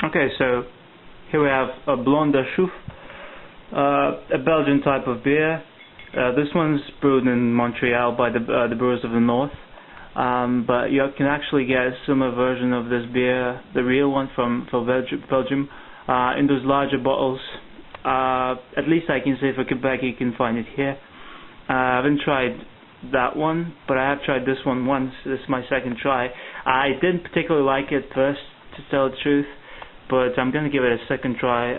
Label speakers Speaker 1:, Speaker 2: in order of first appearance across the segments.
Speaker 1: Okay, so here we have a Blonde de Chouffe, a Belgian type of beer. This one's brewed in Montreal by the brewers of the North, but you can actually get a similar version of this beer, the real one from Belgium, in those larger bottles. At least I can say for Quebec you can find it here. I haven't tried that one, but I have tried this one once. This is my second try. I didn't particularly like it first, to tell the truth, but I'm going to give it a second try.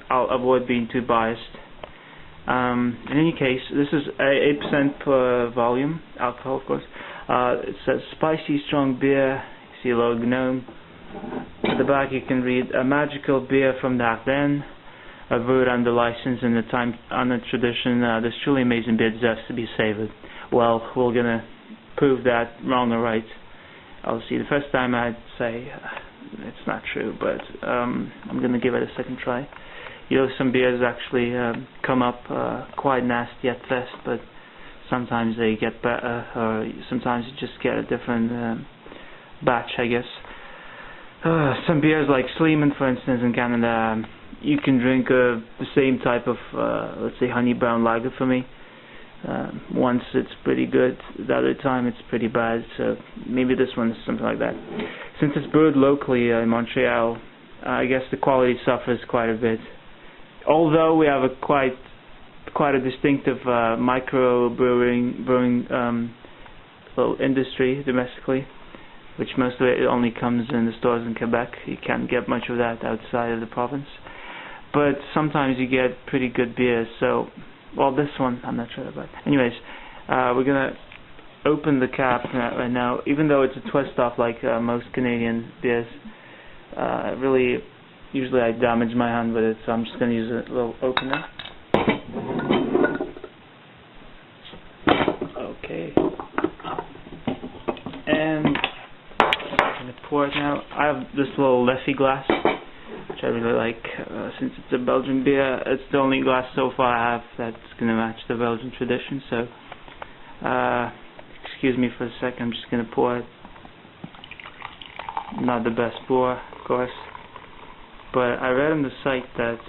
Speaker 1: I'll avoid being too biased. In any case, this is 8% per volume, alcohol of course. It says spicy strong beer. You see a little gnome. At the back you can read a magical beer from the Ardennes, brewed under license in the time-honored tradition. This truly amazing beer deserves to be savoured. Well, we're gonna prove that wrong or right. I'll see. The first time I'd say it's not true, but I'm gonna give it a second try. You know, some beers actually come up quite nasty at first, but sometimes they get better, or sometimes you just get a different batch, I guess. Some beers like Sleeman, for instance, in Canada, you can drink the same type of, let's say, honey brown lager for me. Once it's pretty good, the other time it's pretty bad, so maybe this one is something like that. Since it's brewed locally in Montreal, I guess the quality suffers quite a bit. Although we have a quite a distinctive micro brewing little industry domestically, which most of it only comes in the stores in Quebec. You can't get much of that outside of the province. But sometimes you get pretty good beers, so, well, this one, I'm not sure about. Anyways, we're going to open the cap right now. Even though it's a twist off like most Canadian beers, usually I damage my hand with it, so I'm just going to use a little opener. Okay. And I'm going to pour it now. I have this little Leffy glass, which I really like. Since it's a Belgian beer, it's the only glass so far I have that's going to match the Belgian tradition, so excuse me for a second, I'm just going to pour it. Not the best pour, of course, but I read on the site that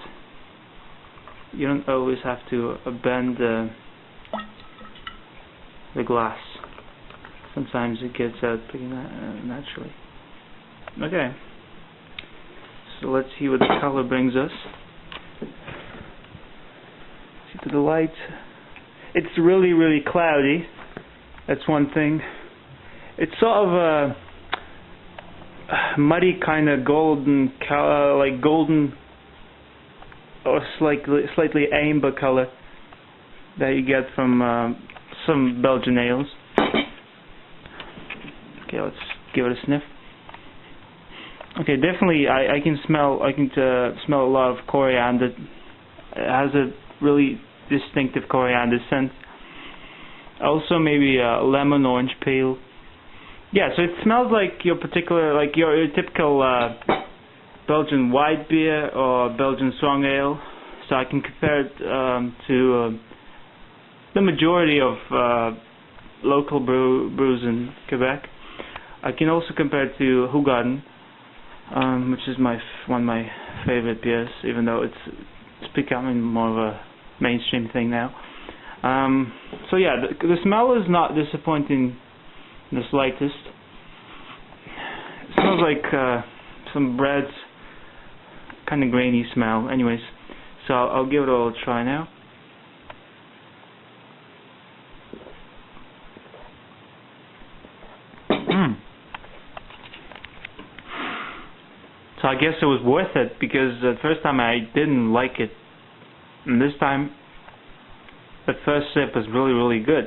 Speaker 1: you don't always have to bend the glass. Sometimes it gets out pretty naturally. Okay. So let's see what the color brings us. See to the light. It's really, really cloudy. That's one thing. It's sort of a muddy kind of golden, like golden or slightly amber color that you get from some Belgian ales. Okay, let's give it a sniff. Okay, definitely I can smell smell a lot of coriander. It has a really distinctive coriander scent. Also maybe a lemon orange peel. Yeah, so it smells like your typical Belgian white beer or Belgian strong ale. So I can compare it to the majority of local brews in Quebec. I can also compare it to Hoegaarden, which is one of my favorite beers, even though it's becoming more of a mainstream thing now. So yeah, the smell is not disappointing in the slightest. It smells like some bread, kind of grainy smell. Anyways, so I'll give it a little try now. So I guess it was worth it, because the first time I didn't like it, and this time the first sip was really, really good.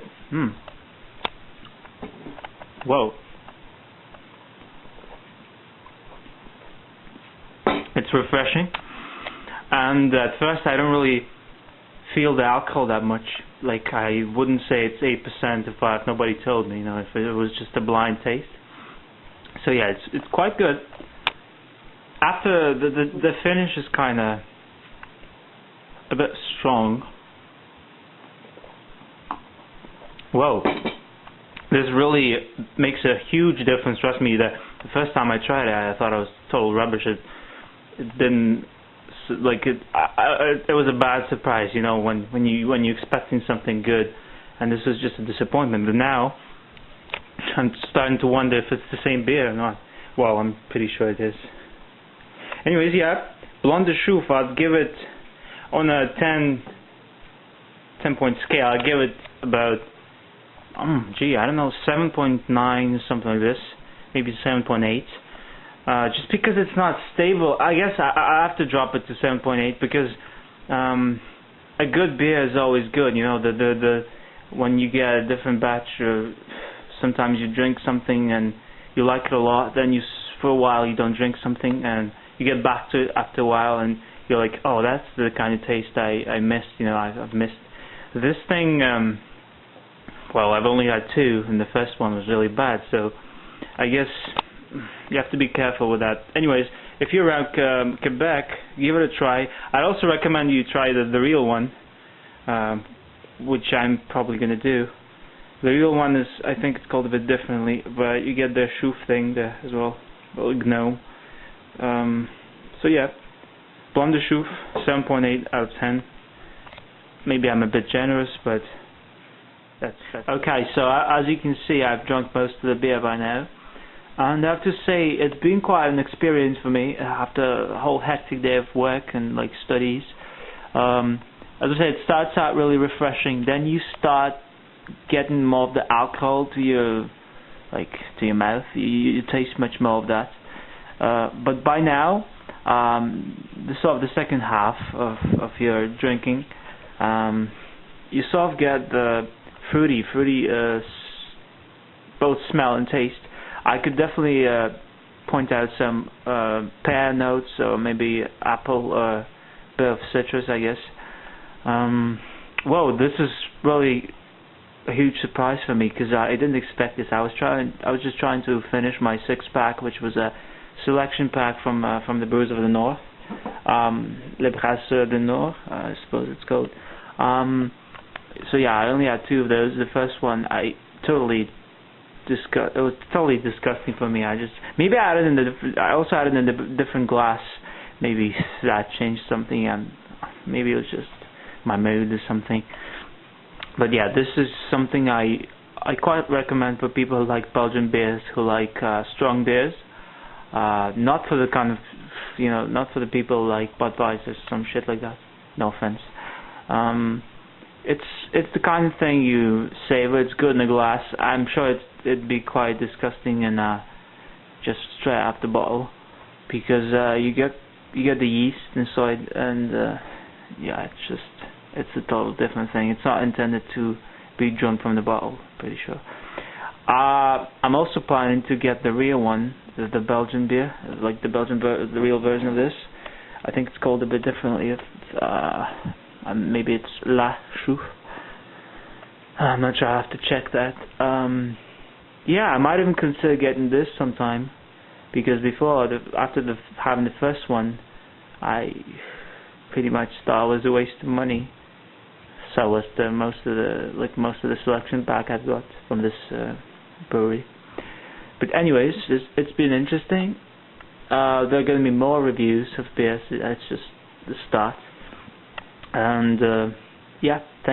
Speaker 1: Whoa. It's refreshing, and at first I don't really feel the alcohol that much. Like, I wouldn't say it's 8% if nobody told me, if it was just a blind taste. So yeah, it's quite good. After the finish is kind of a bit strong. Whoa, this really makes a huge difference. Trust me, the first time I tried it, I thought I was total rubbish. it didn't it was a bad surprise, you know, when you're expecting something good, and this was just a disappointment. But now I'm starting to wonder if it's the same beer or not. Well, I'm pretty sure it is. Anyways, yeah, Blonde de Chouffe, I'd give it on a 10-point scale. I'd give it about I don't know, 7.9 or something like this, maybe 7.8. Just because it's not stable, I guess I have to drop it to 7.8 because a good beer is always good. You know, the when you get a different batch, sometimes you drink something and you like it a lot, then for a while you don't drink something and you get back to it after a while and you're like, oh, that's the kind of taste I missed. You know, I've missed this thing. Well, I've only had two, and the first one was really bad, so I guess you have to be careful with that. Anyways, if you're around Quebec, give it a try. I'd also recommend you try the real one, which I'm probably going to do. The real one is, I think it's called a bit differently, but you get the chouffe thing there as well, gnome. So yeah, Blonde de Chouffe, 7.8 out of 10. Maybe I'm a bit generous, but that's okay. So as you can see, I've drunk most of the beer by now. And I have to say, it's been quite an experience for me after a whole hectic day of work and like studies. As I said, it starts out really refreshing. Then you start getting more of the alcohol to your mouth. You taste much more of that. But by now, the second half of your drinking, you sort of get the fruity, both smell and taste. I could definitely point out some pear notes, or maybe apple, or a bit of citrus, I guess. Whoa, this is really a huge surprise for me because I didn't expect this. I was just trying to finish my 6-pack, which was a selection pack from the Brewers of the North, Les Brasseurs du Nord, I suppose it's called. So yeah, I only had 2 of those. The first one, it was totally disgusting for me. I also had it in a different glass. Maybe that changed something, and maybe it was just my mood or something. But yeah, this is something I quite recommend for people who like Belgian beers, who like strong beers. Not for the kind of, not for the people like Budweiser, some shit like that. No offense. It's the kind of thing you savor. It's good in a glass. I'm sure it'd be quite disgusting and just straight out the bottle, because you get the yeast inside, and yeah, it's a total different thing. It's not intended to be drunk from the bottle, pretty sure. I'm also planning to get the real one, the Belgian beer, like the real version of this. I think it's called a bit differently. Maybe it's La Chouffe. I'm not sure. I have to check that. Yeah, I might even consider getting this sometime, because after having the first one, I pretty much thought it was a waste of money. So was most of the selection pack I've got from this brewery. But anyways, it's been interesting. There are going to be more reviews of beers. It's just the start. And yeah, thank you.